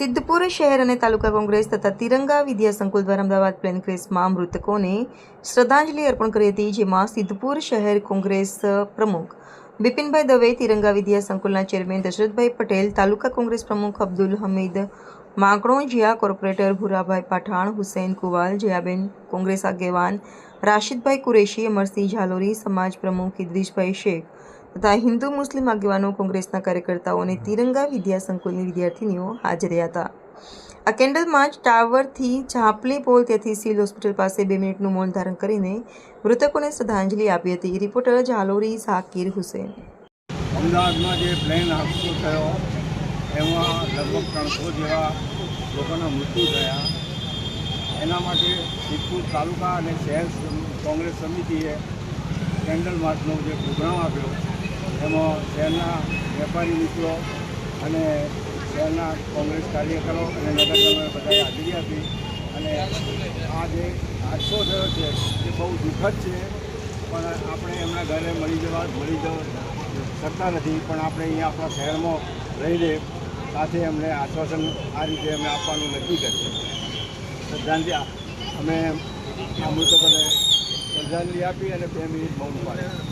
સિદ્ધપુર શહેર અને તાલુકા કોંગ્રેસ તથા તિરંગા વિદ્યા સંકુલ દ્વારા અમદાવાદ પ્લેન ક્રેશમાં મૃતકોને શ્રદ્ધાંજલિ અર્પણ કરી હતી, જેમાં સિદ્ધપુર શહેર કોંગ્રેસ પ્રમુખ બિપિનભાઈ દવે, તિરંગા વિદ્યા સંકુલના ચેરમેન દશરથભાઈ પટેલ, તાલુકા કોંગ્રેસ પ્રમુખ અબ્દુલ હમીદ માકણોજીયા, કોર્પોરેટર ભૂરાભાઈ પઠાણ, હુસૈન કુવાલ, જયાબેન, કોંગ્રેસ આગેવાન રાશિદભાઈ કુરેશી, અમરસિંહ ઝાલોરી, સમાજ પ્રમુખ ઇદ્રીસભાઈ શેખ તથા હિન્દુ મુસ્લિમ આગેવાનો, કોંગ્રેસના કાર્યકર્તાઓ અને તિરંગા વિદ્યા સંકુલની વિદ્યાર્થીનીઓ હાજર હતા. આ કેન્ડલ માર્ચ ટાવરથી ચાપલી પોલ, ત્યાંથી સિવિલ હોસ્પિટલ પાસે 2 મિનિટનું મૌન ધારણ કરીને મૃતકોને શ્રદ્ધાંજલિ આપી હતી. રિપોર્ટર ઝાલોરી ઝાકીર હુસૈન. અમદાવાદમાં જે પ્લેન હાદસો થયો એમાં લગભગ 300 જેવા લોકોના મૃત્યુ થયા. એના માટે સિદ્ધપુર તાલુકા અને શહેર કોંગ્રેસ સમિતિએ કેન્ડલ માર્ચનો જે પ્રોગ્રામ આપ્યો એમાં શહેરના વેપારી મિત્રો અને શહેરના કોંગ્રેસ કાર્યકરો અને નગરજનોએ બધાએ હાજરી આપી. અને આ જે હાદસો થયો છે એ બહુ દુઃખદ છે, પણ આપણે એમના ઘરે મળી જવા શકતા નથી. પણ આપણે અહીંયા આપણા શહેરમાં રહીને સાથે એમને આશ્વાસન આ રીતે અમે આપવાનું નક્કી કર્યું. શ્રદ્ધાંજલિ અમે આ મૃતકોને શ્રદ્ધાંજલિ આપી અને 2 મિનિટ મૌન પાડ્યું.